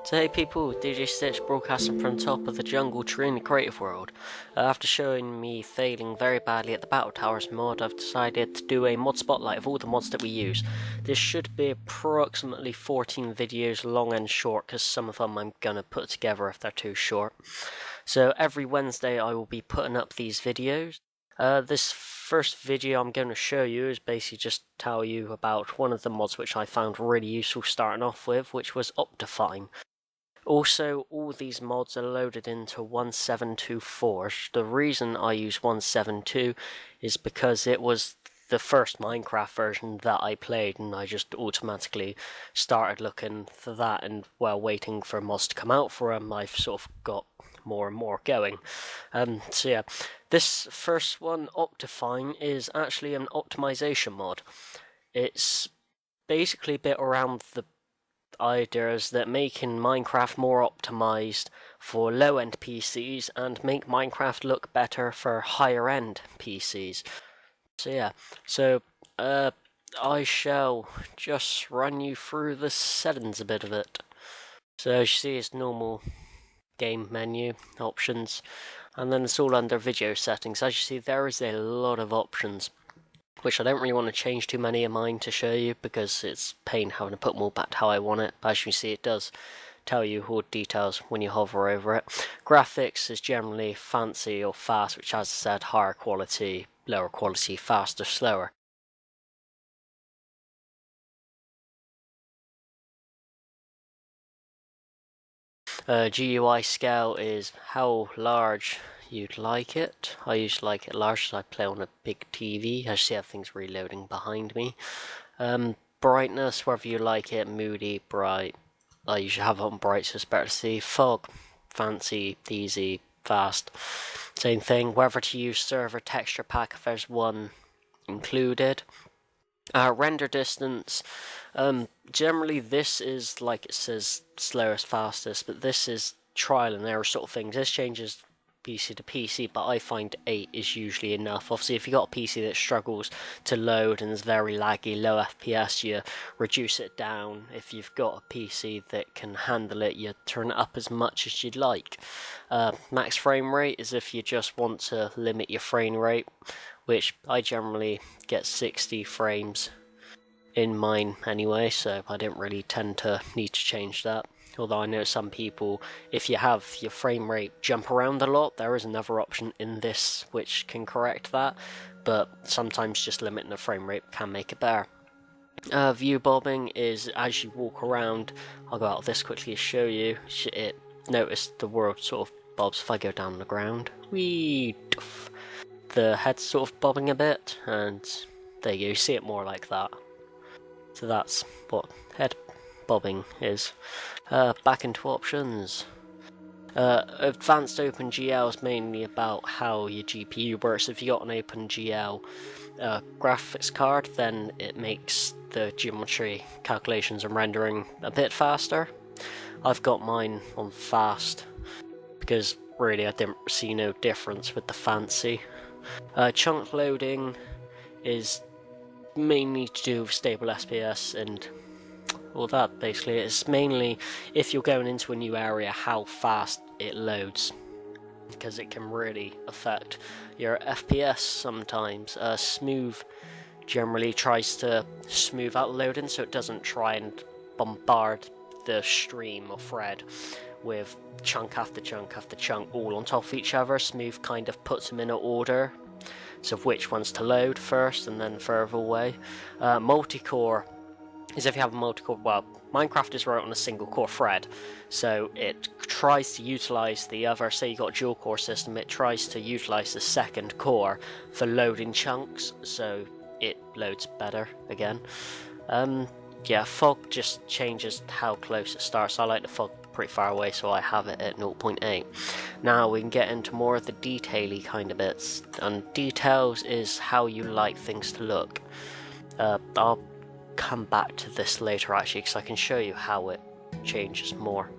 So hey people, DJStitch broadcasting from top of the jungle tree in the creative world. After showing me failing very badly at the Battle Towers mod, I've decided to do a mod spotlight of all the mods that we use. This should be approximately 14 videos long and short, because some of them I'm going to put together if they're too short. So every Wednesday I will be putting up these videos. This first video I'm going to show you is basically just tell you about one of the mods which I found really useful starting off with, which was OptiFine. Also, all these mods are loaded into 1.7.2 Forge. The reason I use 1.7.2 is because it was the first Minecraft version that I played, and I just automatically started looking for that, and while waiting for mods to come out for them, I've sort of got more and more going. So yeah, this first one, OptiFine, is actually an optimization mod. It's basically a bit around the ideas that making Minecraft more optimized for low-end PCs and make Minecraft look better for higher-end PCs. So yeah, I shall just run you through the settings a bit of it. So as you see, it's normal game menu, options, and then it's all under video settings. As you see, there is a lot of options, which I don't really want to change too many of mine to show you, because it's pain having to put them all back to how I want it. But as you see, it does tell you all details when you hover over it. Graphics is generally fancy or fast, which, as I said, higher quality, lower quality, faster, slower. GUI scale is how large you'd like it. I usually like it large, so I play on a big TV. I see everything's reloading behind me. Brightness, whether you like it, moody, bright. I usually have it on bright, so it's better to see. Fog, fancy, easy, fast. Same thing. Whether to use server texture pack, if there's one included. Render distance, generally this is, like it says, slowest, fastest, but this is trial and error sort of things. This changes PC to PC, but I find 8 is usually enough. Obviously, if you've got a PC that struggles to load and is very laggy, low FPS, you reduce it down. If you've got a PC that can handle it, you turn it up as much as you'd like. Max frame rate is if you just want to limit your frame rate, which I generally get 60 frames in mine anyway, so I don't really tend to need to change that. Although I know some people, if you have your frame rate jump around a lot, there is another option in this which can correct that, but sometimes just limiting the frame rate can make it better. View bobbing is as you walk around. I'll go out of this quickly to show you. Notice the world sort of bobs if I go down the ground. Whee! The head's sort of bobbing a bit, and there you go, you see it more like that. So that's what head bobbing is. Back into options. Advanced OpenGL is mainly about how your GPU works. If you got an OpenGL graphics card, then it makes the geometry calculations and rendering a bit faster. I've got mine on fast, because really I didn't see no difference with the fancy. Chunk loading is mainly to do with stable SPS and all that. Basically, it's mainly if you're going into a new area how fast it loads, because it can really affect your FPS sometimes. Smooth generally tries to smooth out loading, so it doesn't try and bombard the stream or thread with chunk after chunk after chunk all on top of each other. Smooth kind of puts them in an order, so which ones to load first and then further away. Multi-core is if you have a multi-core, well, Minecraft is right on a single core thread, so it tries to utilize the other, say you got a dual core system, it tries to utilize the second core for loading chunks, so it loads better again. Yeah, fog just changes how close it starts. I like the fog pretty far away, so I have it at 0.8. Now we can get into more of the detail-y kind of bits, and details is how you like things to look. I'll come back to this later actually, because I can show you how it changes more.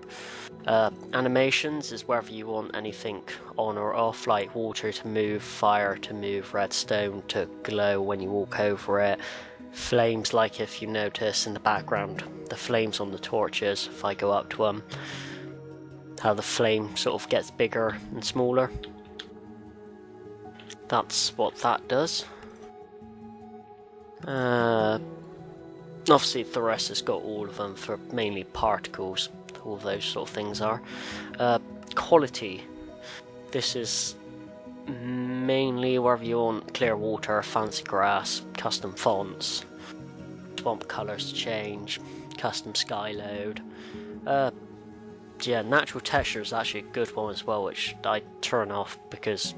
Animations is whether you want anything on or off, like water to move, fire to move, redstone to glow when you walk over it, flames, like if you notice in the background, the flames on the torches, if I go up to them, how the flame sort of gets bigger and smaller. That's what that does. Obviously the rest has got all of them for mainly particles, all those sort of things are. Quality, this is mainly wherever you want clear water, fancy grass, custom fonts, swamp colours to change, custom sky load. Yeah, natural texture is actually a good one as well, which I turn off because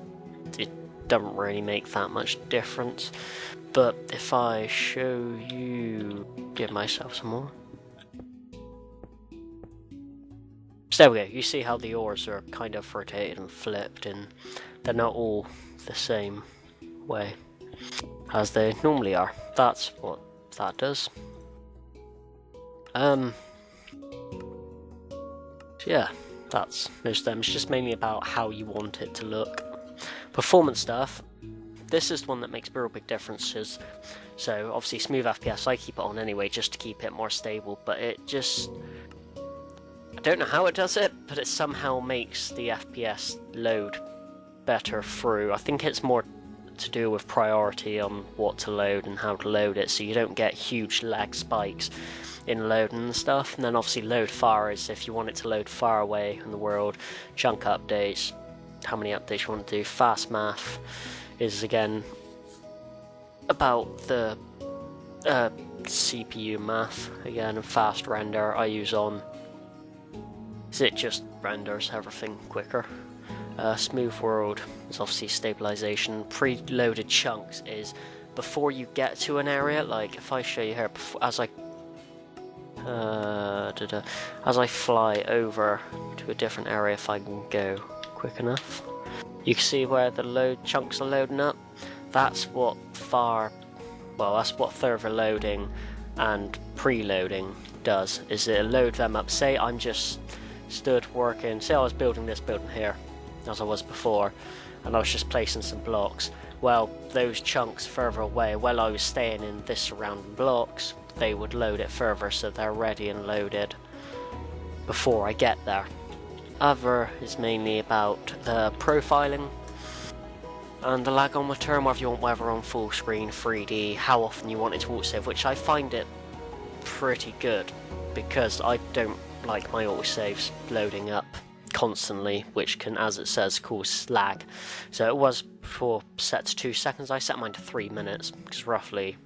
it doesn't really make that much difference. But if I show you, give myself some more. So there we go, you see how the ores are kind of rotated and flipped, and they're not all the same way as they normally are. That's what that does. So yeah, that's most of them. It's just mainly about how you want it to look. Performance stuff, this is the one that makes real big differences. So obviously smooth FPS, I keep it on anyway just to keep it more stable, but it just, I don't know how it does it, but it somehow makes the FPS load better through. I think it's more to do with priority on what to load and how to load it, so you don't get huge lag spikes in loading and stuff. And then obviously load far is if you want it to load far away in the world. Chunk updates, how many updates you want to do. Fast math is again about the CPU math again, and fast render I use on, it just renders everything quicker. Smooth world is obviously stabilization. Preloaded chunks is before you get to an area, like if I show you here, as I fly over to a different area, if I can go quick enough, you can see where the load chunks are loading up. That's what that's what further loading and preloading does, is it load them up. Say I'm just stood working, say I was building this building here as I was before, and I was just placing some blocks. Well, those chunks further away, while I was staying in this surrounding blocks, they would load it further so they're ready and loaded before I get there. Other is mainly about the profiling and the lagometer, whether you want weather on full screen, 3D, how often you want it to autosave, which I find it pretty good because I don't like my autosaves loading up constantly, which can, as it says, cause lag. So it was before set to 2 seconds, I set mine to 3 minutes, because roughly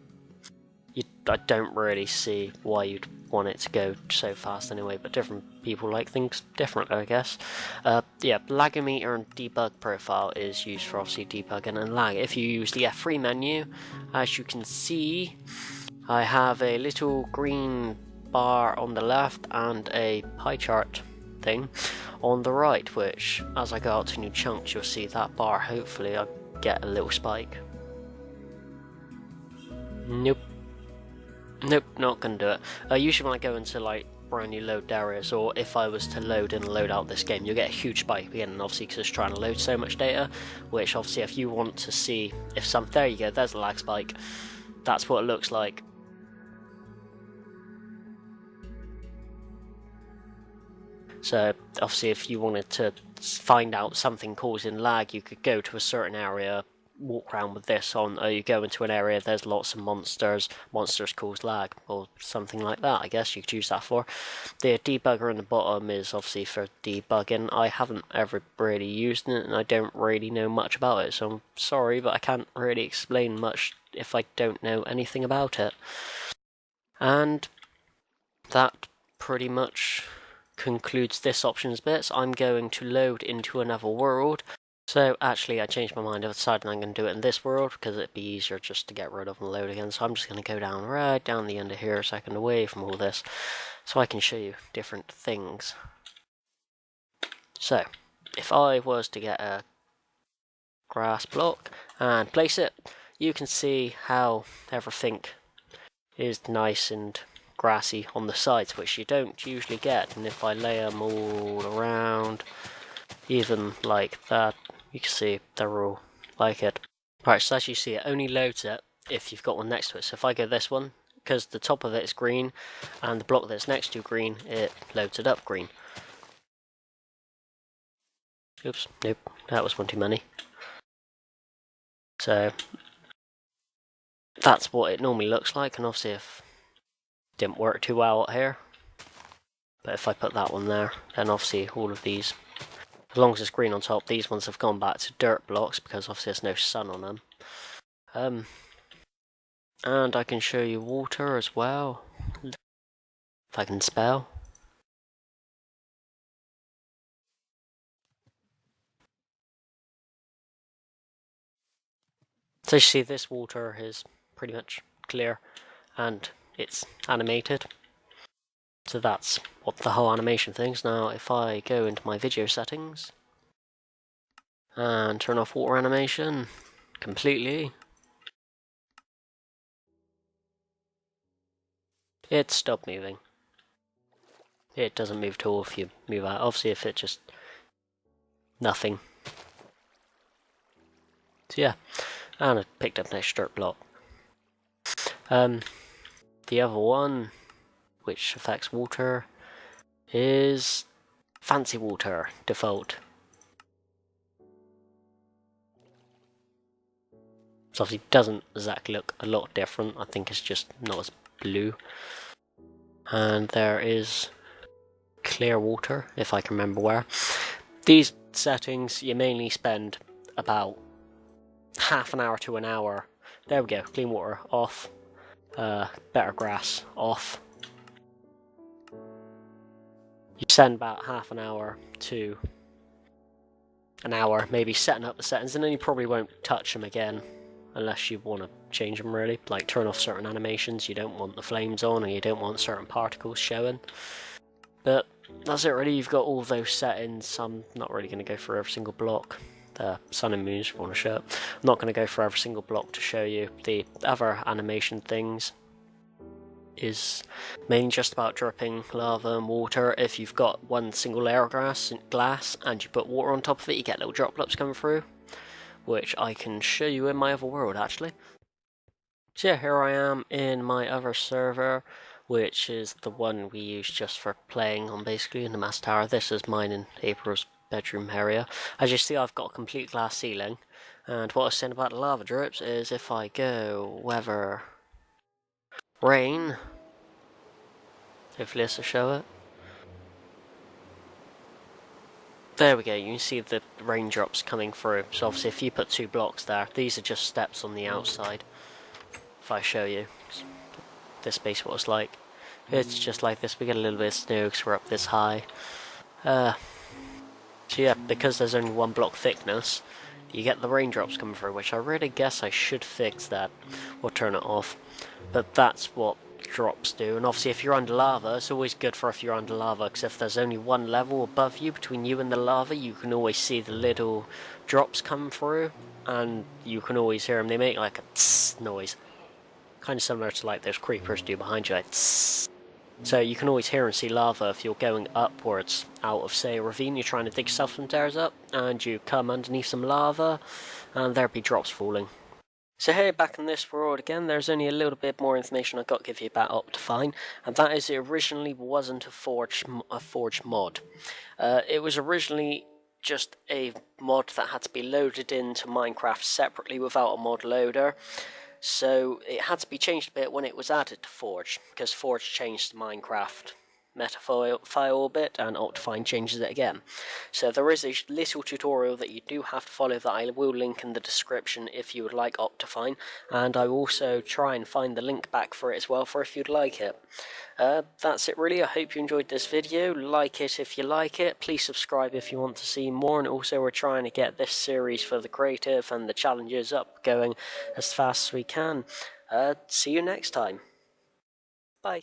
I don't really see why you'd want it to go so fast anyway, but different people like things different, I guess. Yeah, lagometer and debug profile is used for obviously debugging and lag. If you use the F3 menu, as you can see, I have a little green bar on the left and a pie chart thing on the right, which as I go out to new chunks you'll see that bar, hopefully I get a little spike. Nope, not gonna do it. Usually when I go into like brand new load areas, or if I was to load in and load out this game, you'll get a huge spike again, and obviously because it's trying to load so much data, which obviously if you want to see if there you go, there's a lag spike, that's what it looks like. So obviously if you wanted to find out something causing lag, you could go to a certain area, walk around with this on, or you go into an area there's lots of monsters cause lag, or something like that. I guess you could use that for. The debugger in the bottom is obviously for debugging. I haven't ever really used it and I don't really know much about it, so I'm sorry, but I can't really explain much if I don't know anything about it. And that pretty much concludes this options bits. I'm going to load into another world. So actually I changed my mind, I decided I'm going to do it in this world because it'd be easier just to get rid of and load again. So I'm just going to go down right down the end of here a second, away from all this, so I can show you different things. So if I was to get a grass block and place it, you can see how everything is nice and grassy on the sides, which you don't usually get. And if I lay them all around, even like that, you can see they're all like it. Right, so as you see, it only loads it if you've got one next to it. So if I go this one, because the top of it is green and the block that's next to green, it loads it up green. Oops, nope, that was one too many. So that's what it normally looks like, and obviously if it didn't work too well out here, but if I put that one there, then obviously all of these, as long as it's green on top, these ones have gone back to dirt blocks because obviously there's no sun on them. And I can show you water as well, if I can spell. So you see this water is pretty much clear and it's animated. So that's what the whole animation thing's. Now if I go into my video settings and turn off water animation completely, it stopped moving. It doesn't move at all if you move out. Obviously if it just nothing. So yeah, and I picked up an extra dirt block. The other one, which affects water, is fancy water default. So obviously it doesn't exactly look a lot different. I think it's just not as blue. And there is clear water, if I can remember where. These settings you mainly spend about half an hour to an hour. There we go, clean water off, better grass off. You spend about half an hour to an hour maybe setting up the settings, and then you probably won't touch them again unless you want to change them really, like turn off certain animations you don't want the flames on, or you don't want certain particles showing. But that's it really, you've got all those settings. I'm not really going to go through every single block. The sun and moons, if you want to show it. I'm not going to go through every single block to show you. The other animation things is mainly just about dripping lava and water. If you've got one single layer of glass and you put water on top of it, you get little droplets coming through, which I can show you in my other world actually. So yeah, here I am in my other server, which is the one we use just for playing on basically in the mass tower. This is mine in April's bedroom area. As you see, I've got a complete glass ceiling, and what I was saying about the lava drips is if I go weather rain, hopefully this will show it. There we go, you can see the raindrops coming through. So obviously if you put 2 blocks there, these are just steps on the outside. If I show you, this is basically what it's like. It's just like this, we get a little bit of snow because we're up this high. So yeah, because there's only 1 block thickness, you get the raindrops coming through, which I really guess I should fix that, or turn it off. But that's what drops do, and obviously if you're under lava, it's always good for if you're under lava, because if there's only 1 level above you, between you and the lava, you can always see the little drops come through, and you can always hear them. They make like a tss noise, kind of similar to like those creepers do behind you, like tss. So you can always hear and see lava if you're going upwards out of, say, a ravine. You're trying to dig yourself some stairs up, and you come underneath some lava, and there'll be drops falling. So here, back in this world again, there's only a little bit more information I've got to give you about OptiFine, and that is it originally wasn't a Forge mod. It was originally just a mod that had to be loaded into Minecraft separately without a mod loader. So it had to be changed a bit when it was added to Forge, because Forge changed the Minecraft meta file a bit, and OptiFine changes it again. So there is a little tutorial that you do have to follow that I will link in the description if you would like OptiFine, and I will also try and find the link back for it as well for if you'd like it. That's it really. I hope you enjoyed this video. Like it if you like it. Please subscribe if you want to see more, and also we're trying to get this series for the creative and the challenges up going as fast as we can. See you next time. Bye.